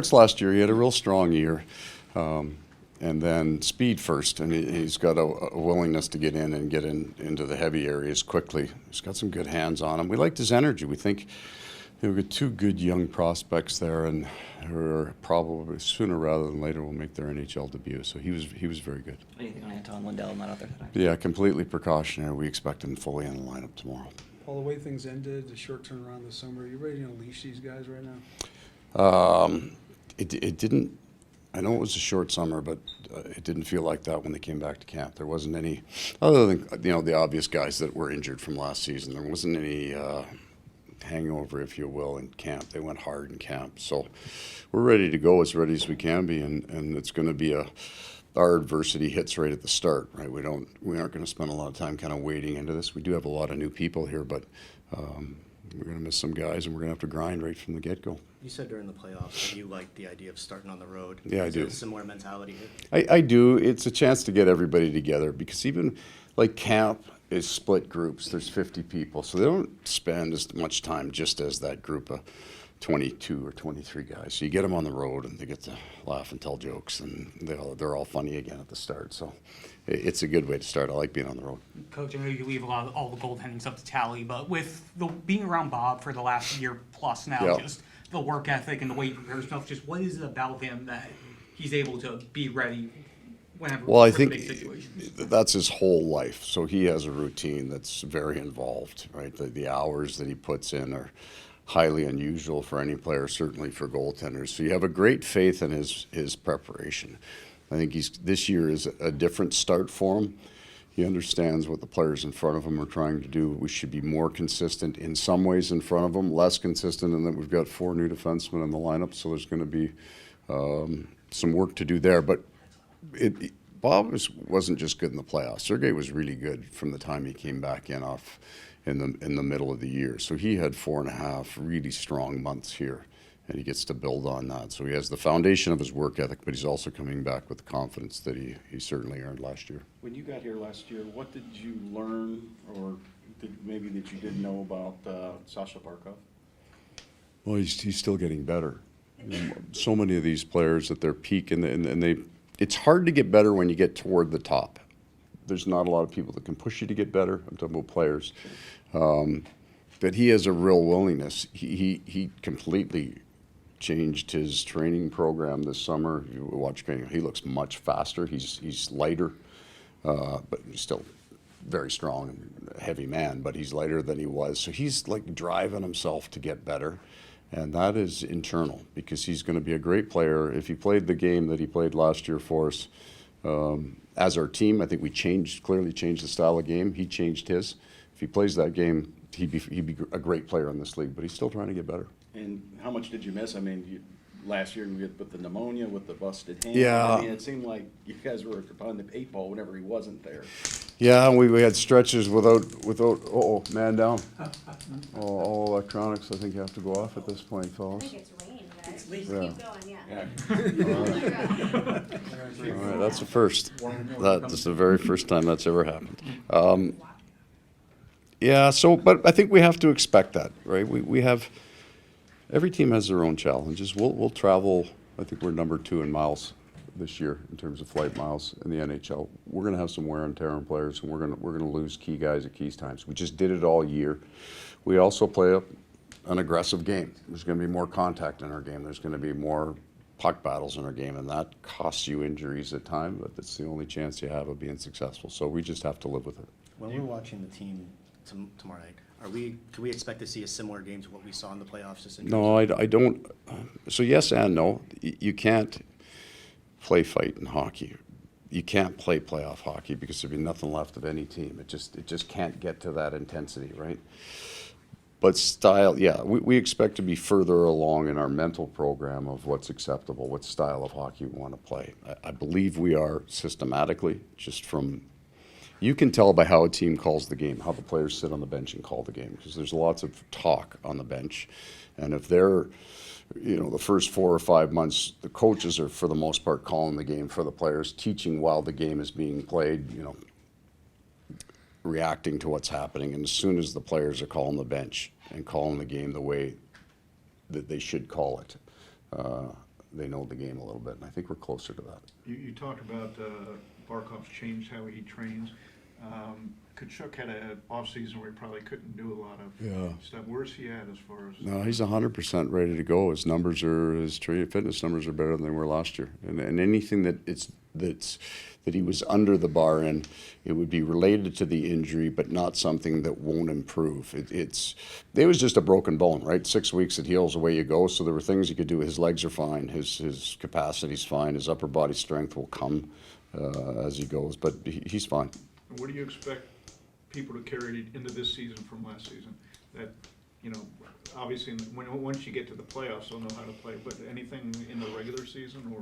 Last year, he had a real strong year, and then speed first, and he's got a willingness to get in and get into the heavy areas quickly. He's got some good hands on him. We liked his energy. We think we've got two good young prospects there, and who are probably sooner rather than later will make their NHL debut. So he was very good. Anything on Anton Lindell not out there today? Yeah, completely precautionary. We expect him fully in the lineup tomorrow. Paul, the way things ended, the short turnaround this summer, are you ready to unleash these guys right now? It didn't. I know it was a short summer, but it didn't feel like that when they came back to camp. There wasn't any, other than the obvious guys that were injured from last season. There wasn't any hangover, if you will, in camp. They went hard in camp, so we're ready to go as ready as we can be, and it's going to be our adversity hits right at the start, right? We aren't going to spend a lot of time kind of wading into this. We do have a lot of new people here, but we're going to miss some guys, and we're going to have to grind right from the get-go. You said during the playoffs that you like the idea of starting on the road. Yeah, I do. Is it a similar mentality here? I do. It's a chance to get everybody together, because even like camp is split groups. There's 50 people, so they don't spend as much time just as that group of 22 or 23 guys. So you get them on the road, and they get to laugh and tell jokes, and they're all funny again at the start. So it's a good way to start. I like being on the road. Coach, I know you leave all the goaltending stuff to Tally, but with being around Bob for the last year plus now, Yeah. just the work ethic and the way he prepares himself, just what is it about him that he's able to be ready whenever? Well, I for the think big situations? that's his whole life. So he has a routine that's very involved, right? The hours that he puts in are highly unusual for any player, certainly for goaltenders. So you have a great faith in his preparation. I think this year is a different start for him. He understands what the players in front of him are trying to do. We should be more consistent in some ways in front of him, less consistent in that we've got 4 new defensemen in the lineup, so there's going to be some work to do there. But Bob wasn't just good in the playoffs. Sergei was really good from the time he came back in the middle of the year. So he had 4.5 really strong months here, and he gets to build on that. So he has the foundation of his work ethic, but he's also coming back with the confidence that he certainly earned last year. When you got here last year, what did you learn, or maybe that you didn't know about Sasha Barkov? Well, he's still getting better. So many of these players at their peak, and it's hard to get better when you get toward the top. There's not a lot of people that can push you to get better. I'm talking about players. But he has a real willingness. He completely changed his training program this summer. You watch training, he looks much faster. He's lighter, but he's still very strong and a heavy man, but he's lighter than he was. So he's like driving himself to get better. And that is internal, because he's going to be a great player. If he played the game that he played last year for us, as our team, I think we clearly changed the style of game. He changed his. If he plays that game, he'd be a great player in this league, but he's still trying to get better. And how much did you miss? I mean, last year with the pneumonia, with the busted hand. Yeah. I mean, it seemed like you guys were on the 8 ball whenever he wasn't there. Yeah, and we had stretches without. Oh, man down. All electronics, I think, have to go off at this point, I fellas. think it's rain, guys. It's Keep leaking. going, Yeah. All right, that's a first. That's the very first time that's ever happened. Yeah, but I think we have to expect that, right? We have, every team has their own challenges. We'll travel, I think we're number 2 in miles this year in terms of flight miles in the NHL. We're going to have some wear and tear on players, and we're going to lose key guys at key times. We just did it all year. We also play an aggressive game. There's going to be more contact in our game. There's going to be more puck battles in our game, and that costs you injuries at times, but that's the only chance you have of being successful. So we just have to live with it. When we're watching the team tomorrow night, can we expect to see a similar game to what we saw in the playoffs? No, I don't. So yes and no. You can't play fight in hockey. You can't play playoff hockey because there'd be nothing left of any team. It just can't get to that intensity, right? But style, yeah, we expect to be further along in our mental program of what's acceptable, what style of hockey we want to play. I believe we are systematically, just from, you can tell by how a team calls the game, how the players sit on the bench and call the game, because there's lots of talk on the bench. And if they're, the first 4 or 5 months, the coaches are, for the most part, calling the game for the players, teaching while the game is being played, reacting to what's happening. And as soon as the players are calling the bench and calling the game the way that they should call it, they know the game a little bit, and I think we're closer to that. You talked about Barkov's changed how he trains. Kachuk had an off-season where he probably couldn't do a lot of stuff. Where's he at as far as? No, he's 100% ready to go. His numbers are, his fitness numbers are better than they were last year. And anything that he was under the bar in, it would be related to the injury, but not something that won't improve. It was just a broken bone, right? 6 weeks, it heals, away you go. So there were things he could do. His legs are fine. His capacity's fine. His upper body strength will come as he goes, but he's fine. What do you expect people to carry into this season from last season? That, you know, obviously once you get to the playoffs, they'll know how to play, but anything in the regular season or?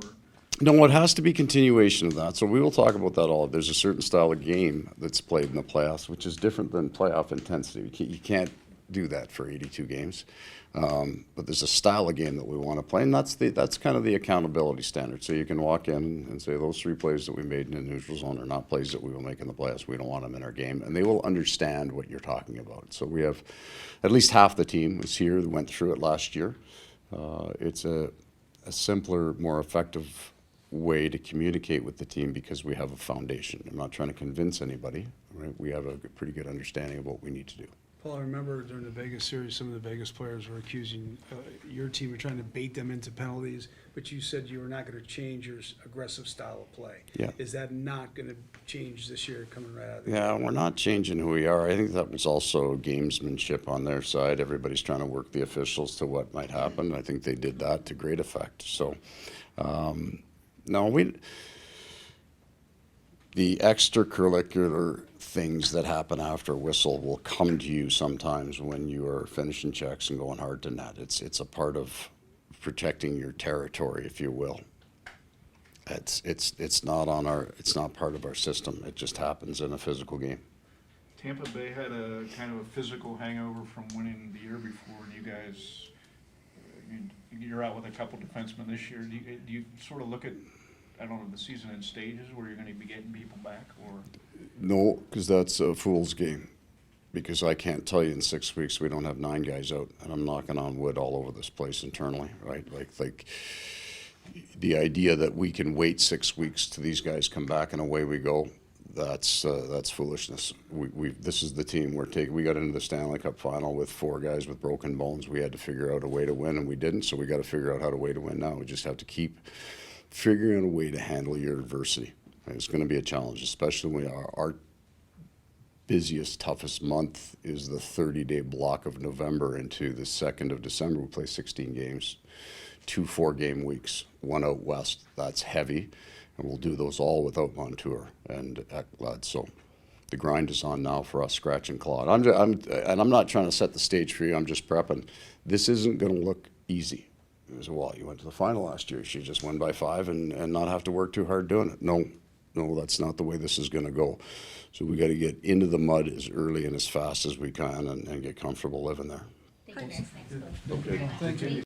No, it has to be continuation of that. So we will talk about that all. There's a certain style of game that's played in the playoffs, which is different than playoff intensity. You can't do that for 82 games. But there's a style of game that we want to play, and that's kind of the accountability standard. So you can walk in and say, those 3 plays that we made in the neutral zone are not plays that we will make in the playoffs. We don't want them in our game, and they will understand what you're talking about. So we have at least half the team was here that went through it last year. It's a simpler, more effective way to communicate with the team because we have a foundation. I'm not trying to convince anybody, right? We have a pretty good understanding of what we need to do. Paul, I remember during the Vegas series, some of the Vegas players were accusing your team of trying to bait them into penalties, but you said you were not going to change your aggressive style of play. Yeah. Is that not going to change this year coming right out of the Yeah, we're not changing who we are. I think that was also gamesmanship on their side. Everybody's trying to work the officials to what might happen. I think they did that to great effect. So, no, the extracurricular things that happen after a whistle will come to you sometimes when you are finishing checks and going hard to net. It's a part of protecting your territory, if you will. It's not part of our system. It just happens in a physical game. Tampa Bay had a kind of a physical hangover from winning the year before, and you guys, you're out with a couple defensemen this year. Do you sort of look at, I don't know, the season in stages where you're going to be getting people back, or? No, because that's a fool's game. Because I can't tell you in 6 weeks we don't have 9 guys out, and I'm knocking on wood all over this place internally, right? Like the idea that we can wait 6 weeks till these guys come back and away we go. That's foolishness. This is the team we're taking. We got into the Stanley Cup final with 4 guys with broken bones. We had to figure out a way to win, and we didn't. So we got to figure out how to way to win now. We just have to keep figuring out a way to handle your adversity. It's going to be a challenge, especially when our busiest, toughest month is the 30-day block of November into the 2nd of December. We play 16 games, 2 4-game weeks, 1 out west. That's heavy, and we'll do those all without Montour and Ekblad. So the grind is on now for us, scratch and claw. I'm not trying to set the stage for you. I'm just prepping. This isn't going to look easy. It was, well, you went to the final last year. You should just win by 5 and not have to work too hard doing it. No, that's not the way this is going to go. So we got to get into the mud as early and as fast as we can and get comfortable living there. Thank you guys. Thanks. Okay. Thank you.